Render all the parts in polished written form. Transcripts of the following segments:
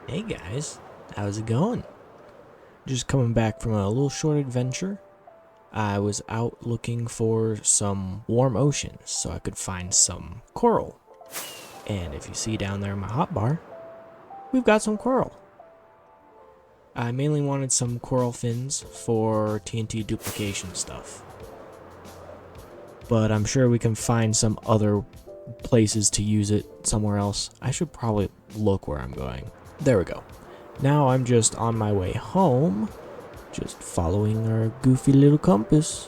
Hey guys, how's it going? Just coming back from a little short adventure. I was out looking for some warm oceans so I could find some coral. And if you see down there in my hotbar, we've got some coral. I mainly wanted some coral fins for TNT duplication stuff. But I'm sure we can find some other places to use it somewhere else. I should probably look where I'm going. There we go. Now I'm just on my way home, just following our goofy little compass.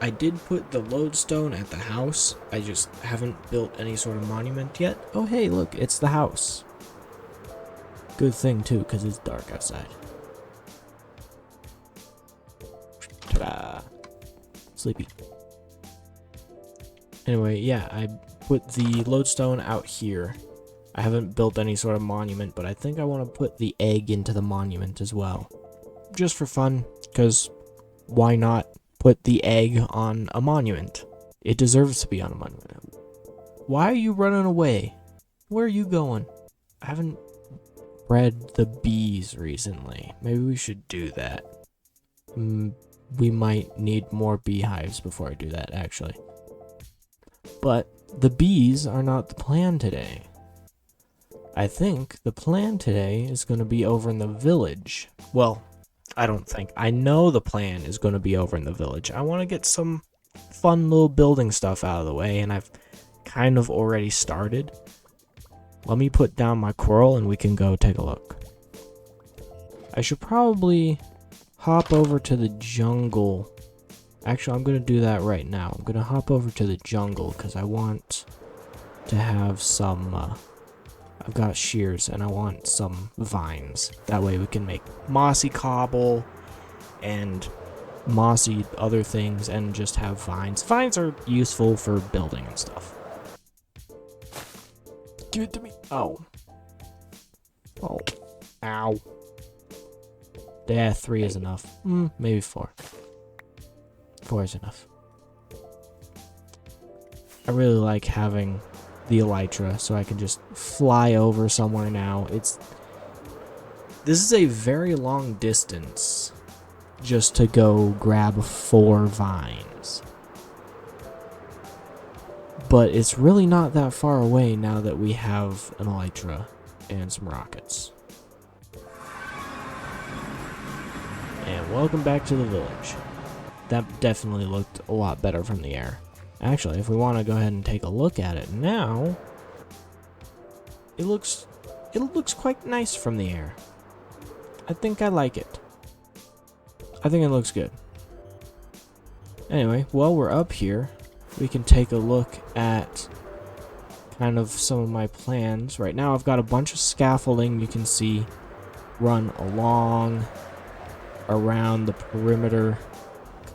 I did put the lodestone at the house. I just haven't built any sort of monument yet. Oh hey, look, it's the house. Good thing too, because it's dark outside. Ta-da! Sleepy. Anyway, yeah, I put the lodestone out here. I haven't built any sort of monument, but I think I want to put the egg into the monument as well. Just for fun, because why not put the egg on a monument? It deserves to be on a monument. Why are you running away? Where are you going? I haven't bred the bees recently. Maybe we should do that. We might need more beehives before I do that, actually. But the bees are not the plan today. I think the plan today is going to be over in the village. Well, I don't think. I know the plan is going to be over in the village. I want to get some fun little building stuff out of the way, and I've kind of already started. Let me put down my coral and we can go take a look. I should probably hop over to the jungle. Actually, I'm going to do that right now. I'm going to hop over to the jungle because I want to have some... I've got shears and I want some vines. That way we can make mossy cobble and mossy other things and just have vines. Vines are useful for building and stuff. Give it to me. Oh. Oh. Ow. Yeah, 3 is enough. Maybe 4. 4 is enough. I really like having the elytra so I can just fly over somewhere now. This is a very long distance just to go grab 4 vines. But it's really not that far away now that we have an elytra and some rockets. And welcome back to the village. That definitely looked a lot better from the air. Actually, if we want to go ahead and take a look at it now, it looks quite nice from the air. I think I like it. I think it looks good. Anyway, while we're up here, we can take a look at kind of some of my plans. Right now I've got a bunch of scaffolding you can see run along, around the perimeter,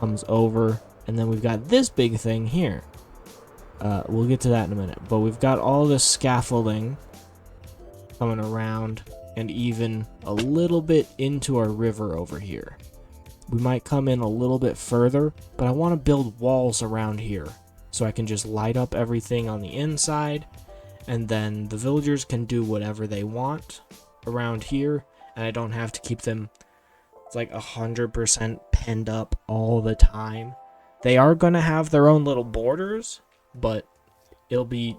comes over. And then we've got this big thing here. We'll get to that in a minute. But we've got all this scaffolding coming around and even a little bit into our river over here. We might come in a little bit further, but I want to build walls around here so I can just light up everything on the inside, and then the villagers can do whatever they want around here, and I don't have to keep them like 100% penned up all the time. They are gonna have their own little borders, but it'll be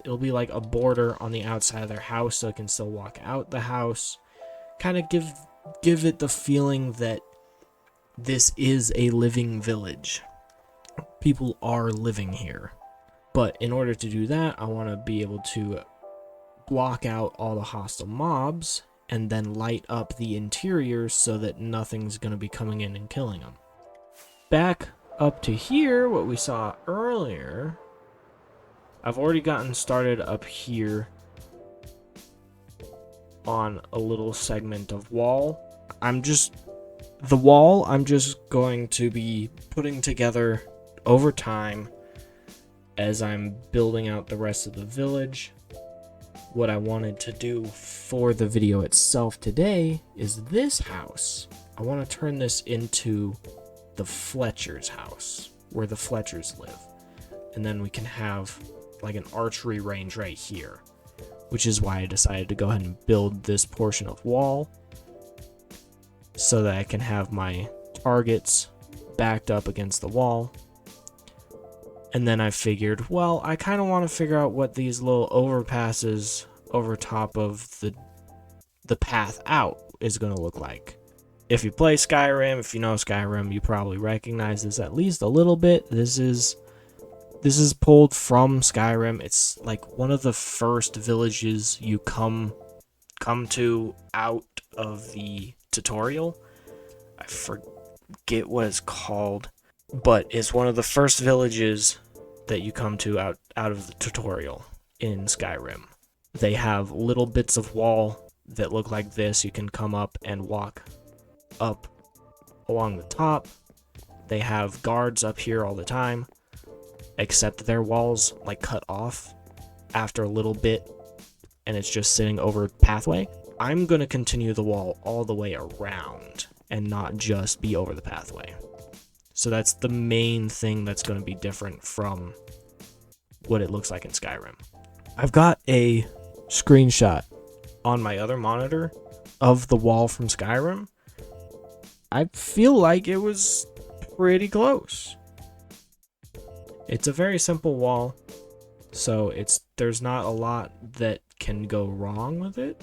like a border on the outside of their house so it can still walk out the house. Kind of give it the feeling that this is a living village. People are living here. But in order to do that, I want to be able to block out all the hostile mobs and then light up the interior so that nothing's gonna be coming in and killing them. Back up to here, what we saw earlier, I've already gotten started up here on a little segment of wall. I'm just going to be putting together over time as I'm building out the rest of the village. What I wanted to do for the video itself today is this house. I want to turn this into the Fletchers house, where the Fletchers live. And then we can have like an archery range right here. which is why I decided to go ahead and build this portion of wall so that I can have my targets backed up against the wall. And then I figured, well, I kind of want to figure out what these little overpasses over top of the path out is going to look like. If you play Skyrim, if you know Skyrim, you probably recognize this at least a little bit. This is pulled from Skyrim. It's like one of the first villages you come to out of the tutorial. I forget what it's called, but it's one of the first villages that you come to out of the tutorial in Skyrim. They have little bits of wall that look like this. You can come up and walk up along the top. They have guards up here all the time, except their walls like cut off after a little bit and it's just sitting over pathway. I'm going to continue the wall all the way around and not just be over the pathway. So that's the main thing that's going to be different from what it looks like in Skyrim. I've got a screenshot on my other monitor of the wall from Skyrim. I feel like it was pretty close. It's a very simple wall, so there's not a lot that can go wrong with it.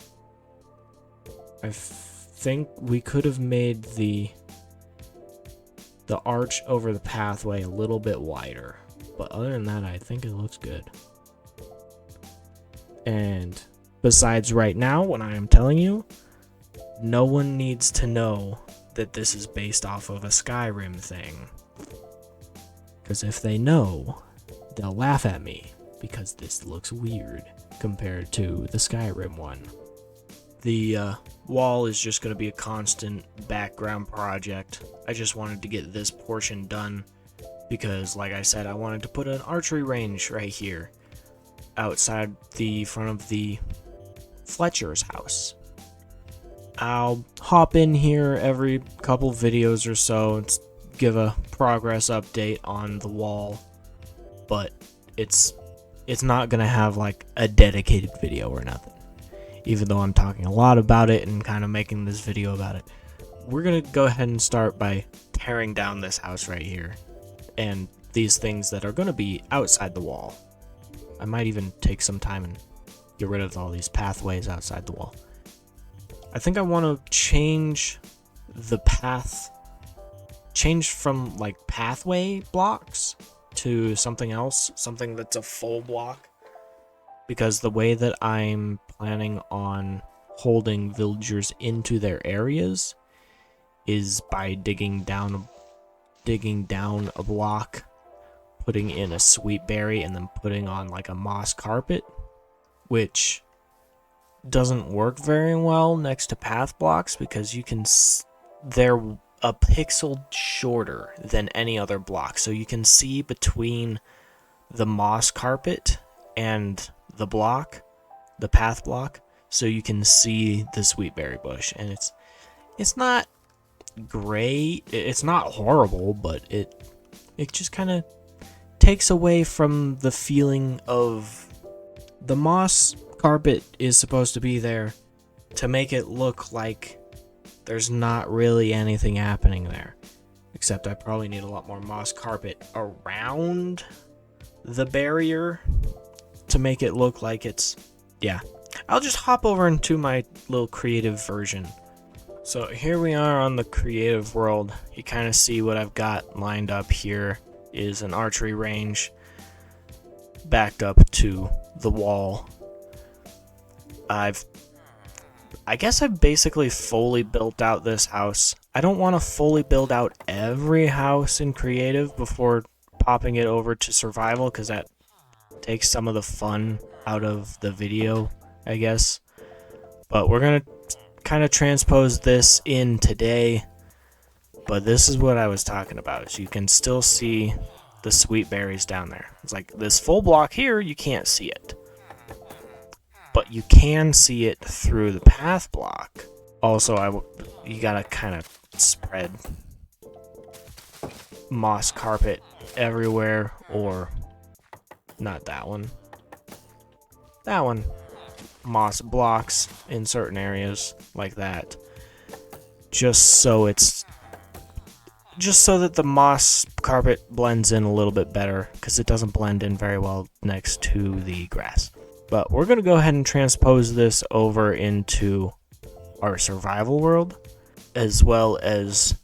I think we could have made the arch over the pathway a little bit wider, but other than that, I think it looks good. And besides right now, when I am telling you, no one needs to know that this is based off of a Skyrim thing. Because if they know, they'll laugh at me, because this looks weird compared to the Skyrim one. The wall is just going to be a constant background project. I just wanted to get this portion done because, like I said, I wanted to put an archery range right here outside the front of the Fletcher's house. I'll hop in here every couple videos or so and give a progress update on the wall, but it's not gonna have like a dedicated video or nothing, even though I'm talking a lot about it and kind of making this video about it. We're gonna go ahead and start by tearing down this house right here and these things that are gonna be outside the wall. I might even take some time and get rid of all these pathways outside the wall. I think I want to change the path, change from like pathway blocks to something else, something that's a full block, because the way that I'm planning on holding villagers into their areas is by digging down a block, putting in a sweet berry, and then putting on like a moss carpet, which doesn't work very well next to path blocks because they're a pixel shorter than any other block, so you can see between the moss carpet and the path block, so you can see the sweet berry bush. And it's not great, it's not horrible, but it just kind of takes away from the feeling of the moss carpet is supposed to be there to make it look like there's not really anything happening there. Except I probably need a lot more moss carpet around the barrier to make it look like it's... yeah. I'll just hop over into my little creative version. So here we are on the creative world. You kind of see what I've got lined up here is an archery range backed up to the wall. I guess I've basically fully built out this house. I don't want to fully build out every house in creative before popping it over to survival, because that takes some of the fun out of the video, I guess. But we're going to kind of transpose this in today. But this is what I was talking about, is you can still see the sweet berries down there. It's like this full block here, you can't see it, but you can see it through the path block. Also, you gotta kind of spread moss carpet everywhere, or not that one. That one. moss blocks in certain areas like that, just so that the moss carpet blends in a little bit better, because it doesn't blend in very well next to the grass. But we're going to go ahead and transpose this over into our survival world, as well as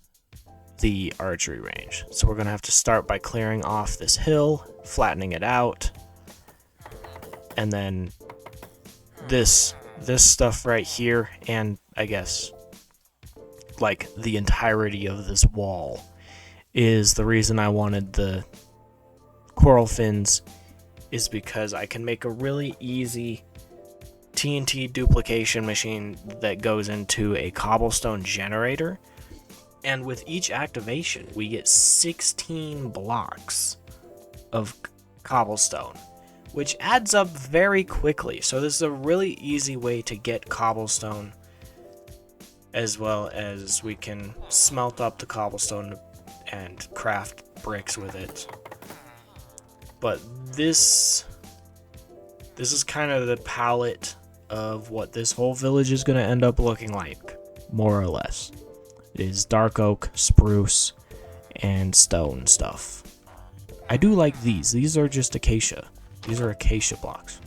the archery range. So we're going to have to start by clearing off this hill, flattening it out, and then this stuff right here, and I guess like the entirety of this wall, is the reason I wanted the coral fins, is because I can make a really easy TNT duplication machine that goes into a cobblestone generator, and with each activation we get 16 blocks of cobblestone, which adds up very quickly. So this is a really easy way to get cobblestone, as well as we can smelt up the cobblestone and craft bricks with it. But this is kind of the palette of what this whole village is going to end up looking like, more or less. It is dark oak, spruce, and stone stuff. I do like these. These are just acacia. These are acacia blocks.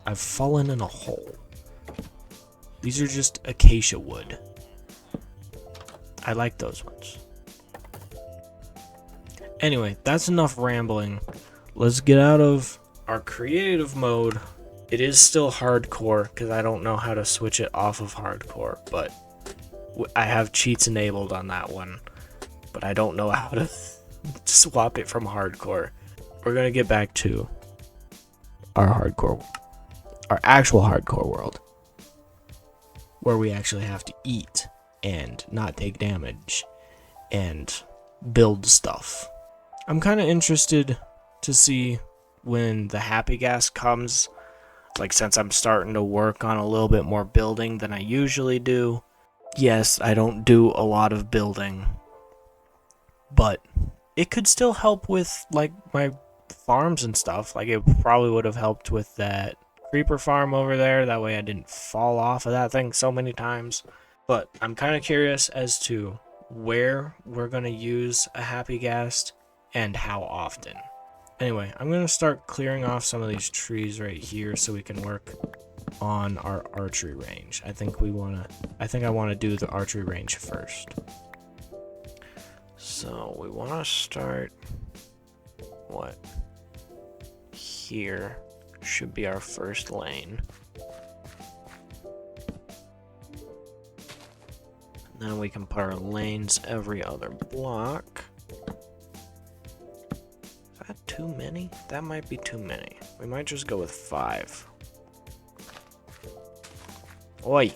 I've fallen in a hole. These are just acacia wood. I like those ones. Anyway, that's enough rambling. Let's get out of our creative mode. It is still hardcore, because I don't know how to switch it off of hardcore, but I have cheats enabled on that one, but I don't know how to swap it from hardcore. We're going to get back to our actual hardcore world, where we actually have to eat and not take damage and build stuff. I'm kind of interested to see when the happy gas comes, like, since I'm starting to work on a little bit more building than I usually do. Yes, I don't do a lot of building, but it could still help with, like, my farms and stuff. Like, it probably would have helped with that creeper farm over there. That way I didn't fall off of that thing so many times. But I'm kind of curious as to where we're going to use a happy ghast and how often. Anyway, I'm going to start clearing off some of these trees right here so we can work on our archery range. I think I want to do the archery range first. So we want to start, what? Here should be our first lane. And then we can put our lanes every other block. Is that too many? That might be too many. We might just go with 5. Oi!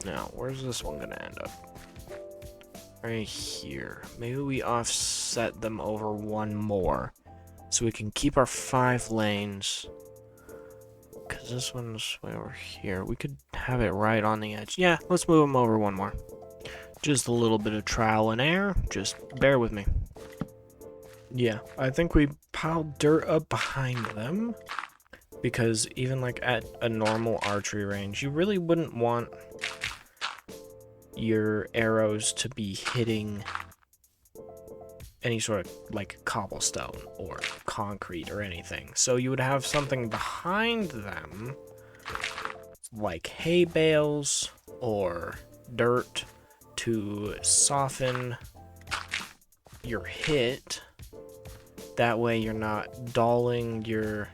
Now, where's this one gonna end up? Right here. Maybe we offset them over one more, so we can keep our 5 lanes. Because this one's way over here. We could have it right on the edge. Yeah, let's move them over one more. Just a little bit of trial and error. Just bear with me. Yeah, I think we piled dirt up behind them, because even like at a normal archery range, you really wouldn't want your arrows to be hitting any sort of like cobblestone or concrete or anything. So you would have something behind them, like hay bales or dirt, to soften your hit. That way you're not dulling your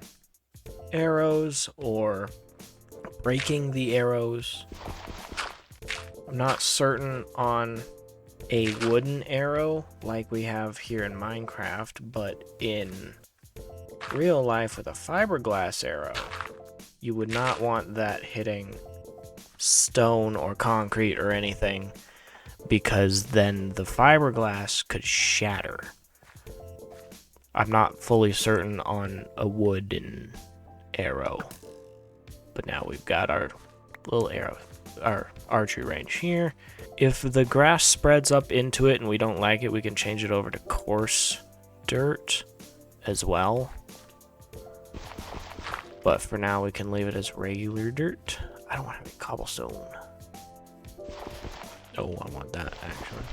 arrows or breaking the arrows. I'm not certain on a wooden arrow like we have here in Minecraft, but in real life with a fiberglass arrow, you would not want that hitting stone or concrete or anything, because then the fiberglass could shatter. I'm not fully certain on a wooden arrow, but now we've got our little arrow, our archery range here. If the grass spreads up into it and we don't like it, we can change it over to coarse dirt as well. But for now, we can leave it as regular dirt. I don't want any cobblestone. Oh, I want that, actually.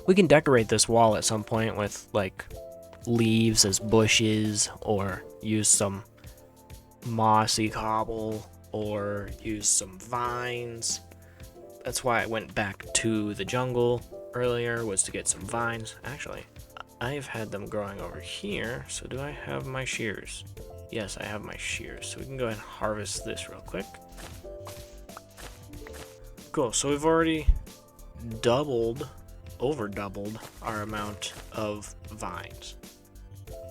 We can decorate this wall at some point with, like, leaves as bushes, or use some mossy cobble, or use some vines. That's why I went back to the jungle earlier, was to get some vines. Actually, I've had them growing over here, so do I have my shears? Yes, I have my shears, so we can go ahead and harvest this real quick. Cool, so we've already over doubled our amount of vines.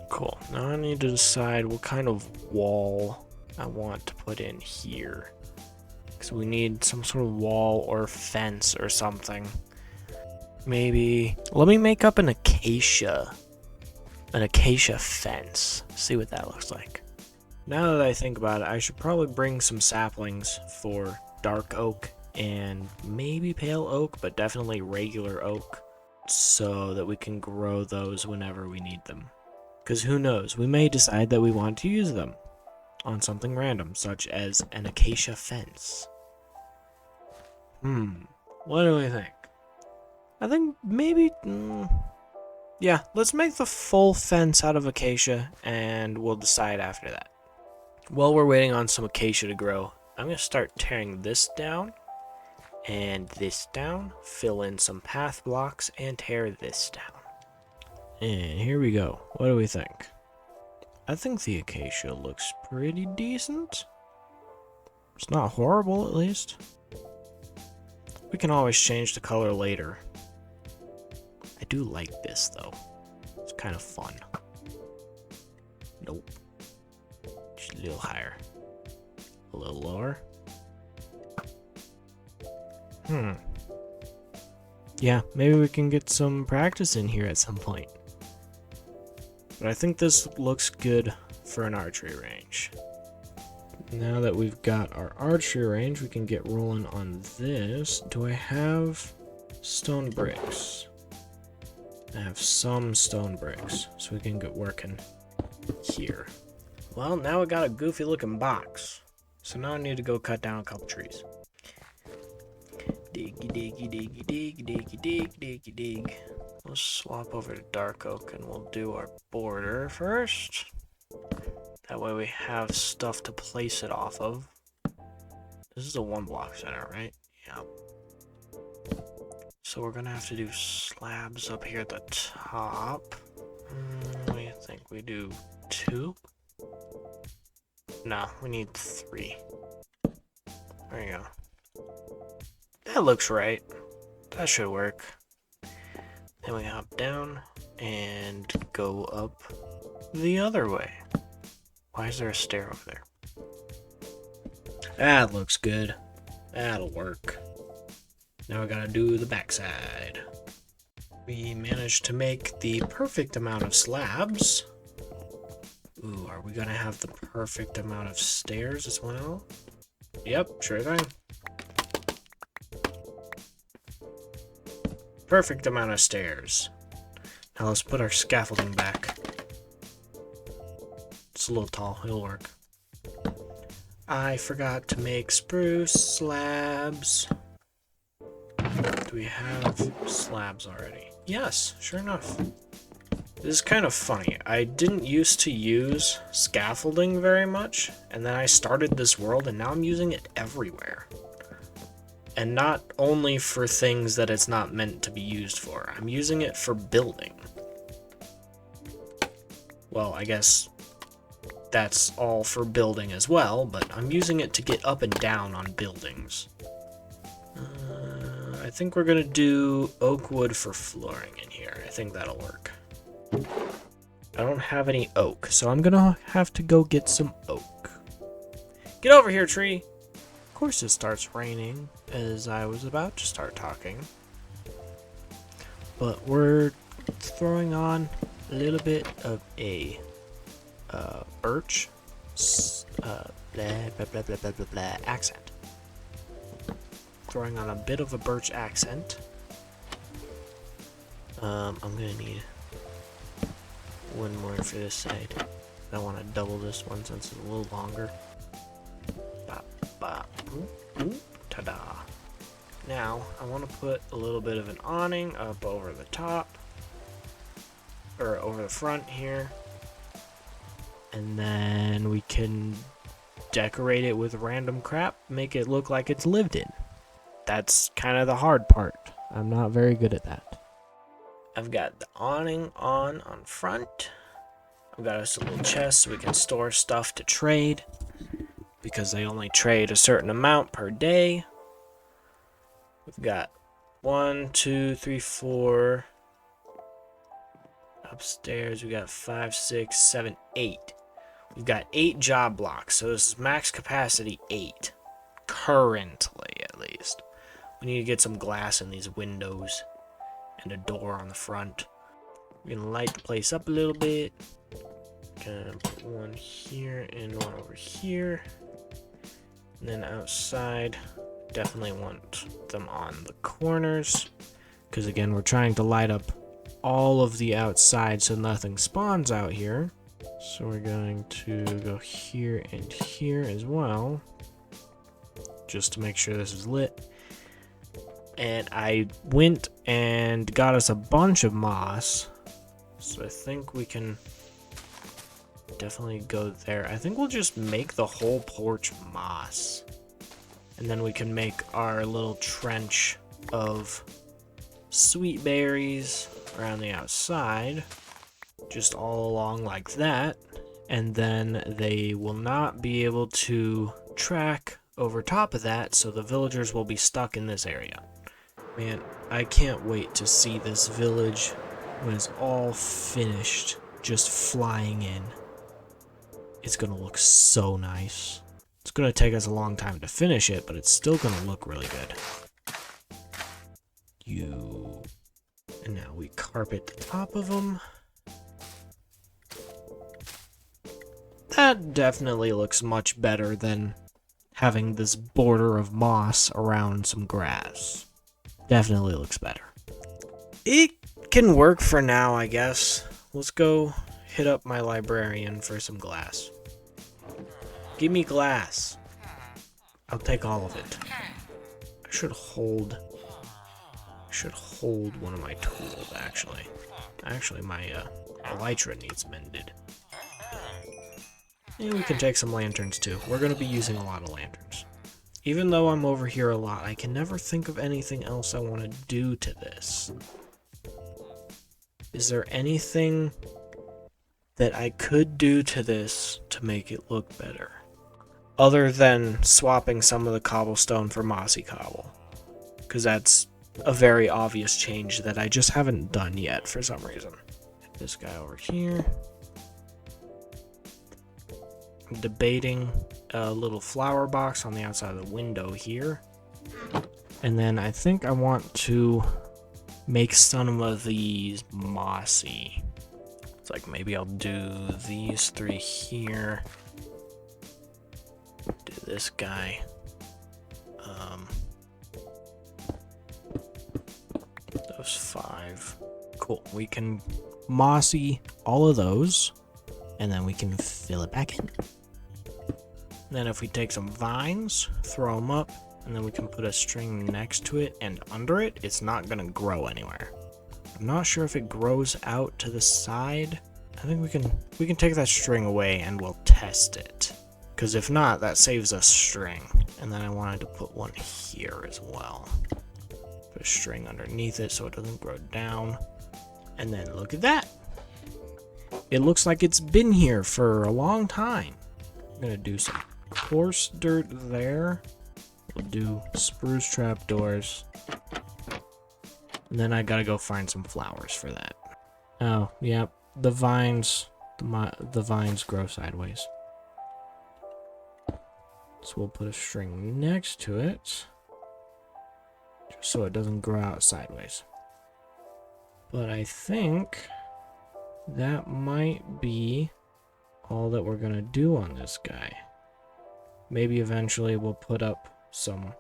Cool, now I need to decide what kind of wall I want to put in here. Because we need some sort of wall or fence or something. Maybe, let me make up an acacia fence. See what that looks like. Now that I think about it, I should probably bring some saplings for dark oak and maybe pale oak, but definitely regular oak, so that we can grow those whenever we need them. Because who knows, we may decide that we want to use them on something random, such as an acacia fence. What do we think? I think maybe, yeah, let's make the full fence out of acacia, and we'll decide after that. While we're waiting on some acacia to grow, I'm going to start tearing this down, and this down, fill in some path blocks, and tear this down. And here we go. What do we think? I think the acacia looks pretty decent. It's not horrible, at least. We can always change the color later. I do like this, though. It's kind of fun. Nope. Just a little higher. A little lower. Yeah, maybe we can get some practice in here at some point. But I think this looks good for an archery range. Now that we've got our archery range, we can get rolling on this. Do I have stone bricks? I have some stone bricks, so we can get working here. Well, now we got a goofy looking box. So now I need to go cut down a couple trees. Diggy, diggy, diggy, diggy, diggy, dig, diggy, dig. We'll swap over to dark oak and we'll do our border first. That way we have stuff to place it off of. This is a 1-block center, right? Yeah. So we're gonna have to do slabs up here at the top. What do you think? We do 2? No, we need 3. There you go. That looks right. That should work. Then we hop down and go up the other way. Why is there a stair over there? That looks good. That'll work. Now we gotta do the backside. We managed to make the perfect amount of slabs. Ooh, are we gonna have the perfect amount of stairs as well? Yep, sure thing. Perfect amount of stairs. Now let's put our scaffolding back. It's a little tall, it'll work. I forgot to make spruce slabs. Do we have slabs already? Yes, sure enough. This is kind of funny. I didn't used to use scaffolding very much, and then I started this world, and now I'm using it everywhere. And not only for things that it's not meant to be used for. I'm using it for building. Well, I guess that's all for building as well, but I'm using it to get up and down on buildings. I think we're gonna do oak wood for flooring in here. I think that'll work. I don't have any oak, so I'm gonna have to go get some oak. Get over here, tree! Of course it starts raining as I was about to start talking. But we're throwing on a little bit of a birch accent. Throwing on a bit of a birch accent. I'm gonna need one more for this side. I want to double this one since it's a little longer. Bop, bop, oop, oop, ta-da. Now, I want to put a little bit of an awning up over the top, or over the front here. And then we can decorate it with random crap, make it look like it's lived in. That's kind of the hard part. I'm not very good at that. I've got the awning on front. I've got us a little chest so we can store stuff to trade, because they only trade a certain amount per day. We've got 1, 2, 3, 4. Upstairs, we got 5, 6, 7, 8. We've got 8 job blocks, so this is max capacity 8. Currently, at least. We need to get some glass in these windows and a door on the front. We're gonna light the place up a little bit. Gonna put one here and one over here. And then outside, definitely want them on the corners, because again, we're trying to light up all of the outside so nothing spawns out here. So we're going to go here and here as well, just to make sure this is lit. And I went and got us a bunch of moss, so I think we can definitely go there. I think we'll just make the whole porch moss, and then we can make our little trench of sweet berries around the outside, just all along like that, and then they will not be able to track over top of that, so the villagers will be stuck in this area. Man, I can't wait to see this village when it's all finished, just flying in. It's gonna look so nice. It's gonna take us a long time to finish it, but it's still gonna look really good. And now we carpet the top of them. That definitely looks much better than having this border of moss around some grass. Definitely looks better. It can work for now, I guess. Let's go hit up my librarian for some glass. Give me glass. I'll take all of it. I should hold one of my tools, actually. Actually, my elytra needs mended. And we can take some lanterns, too. We're going to be using a lot of lanterns. Even though I'm over here a lot, I can never think of anything else I want to do to this. Is there anything that I could do to this to make it look better? Other than swapping some of the cobblestone for mossy cobble. Because that's a very obvious change that I just haven't done yet for some reason. This guy over here. I'm debating a little flower box on the outside of the window here. And then I think I want to make some of these mossy. It's like maybe I'll do these 3 here. Do this guy. Those 5. Cool. We can mossy all of those, and then we can fill it back in. Then if we take some vines, throw them up, and then we can put a string next to it and under it, it's not gonna grow anywhere. I'm not sure if it grows out to the side. I think we can take that string away and we'll test it. Because if not, that saves us string. And then I wanted to put one here as well. Put a string underneath it so it doesn't grow down. And then look at that. It looks like it's been here for a long time. I'm gonna do some coarse dirt there. We'll do spruce trapdoors. And then I gotta go find some flowers for that. Oh, yep. The vines grow sideways. So we'll put a string next to it, just so it doesn't grow out sideways. But I think that might be all that we're gonna do on this guy. Maybe eventually we'll put up some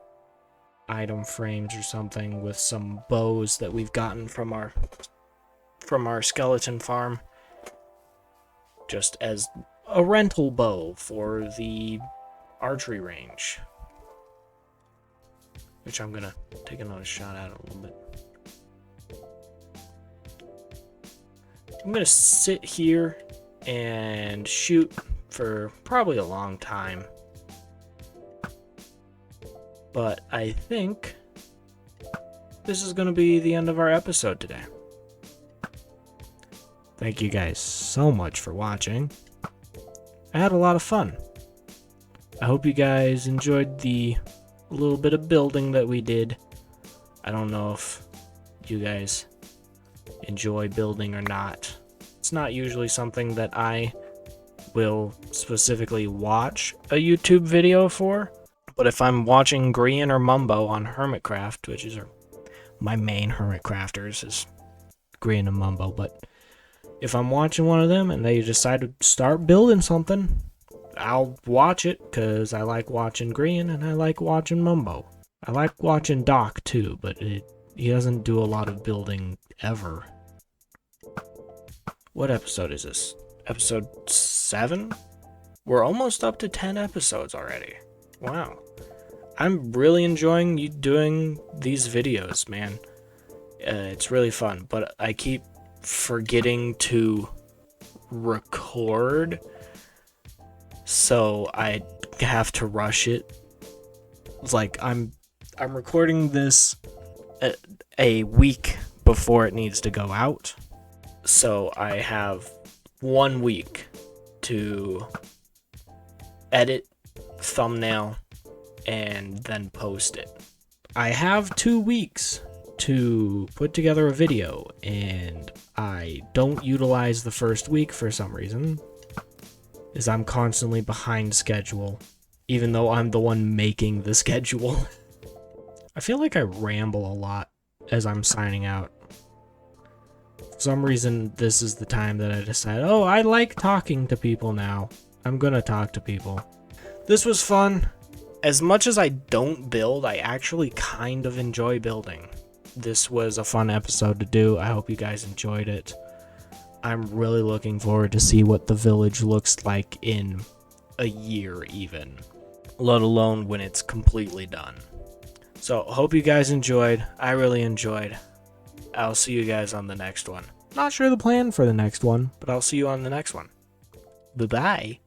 item frames or something with some bows that we've gotten from our skeleton farm. just as a rental bow for the archery range, which I'm gonna take another shot at a little bit. I'm gonna sit here and shoot for probably a long time, but I think this is gonna be the end of our episode today. Thank you guys so much for watching. I had a lot of fun. I hope you guys enjoyed the little bit of building that we did. I don't know if you guys enjoy building or not. It's not usually something that I will specifically watch a YouTube video for, but if I'm watching Grian or Mumbo on Hermitcraft, which is my main hermit crafters is Grian and Mumbo, but if I'm watching one of them and they decide to start building something, I'll watch it because I like watching Grian and I like watching Mumbo. I like watching Doc too, but he doesn't do a lot of building ever. What episode is this? Episode 7? We're almost up to 10 episodes already. Wow. I'm really enjoying you doing these videos, man. It's really fun, but I keep forgetting to record, so I have to rush it. It's like I'm recording this a week before it needs to go out, so I have 1 week to edit, thumbnail, and then post it. I have 2 weeks to put together a video, and I don't utilize the first week for some reason, is I'm constantly behind schedule, even though I'm the one making the schedule. I feel like I ramble a lot as I'm signing out. For some reason, this is the time that I decide, oh, I like talking to people now. I'm gonna talk to people. This was fun. As much as I don't build, I actually kind of enjoy building. This was a fun episode to do. I hope you guys enjoyed it. I'm really looking forward to see what the village looks like in a year even, let alone when it's completely done. So, hope you guys enjoyed. I really enjoyed. I'll see you guys on the next one. Not sure the plan for the next one, but I'll see you on the next one. Bye-bye.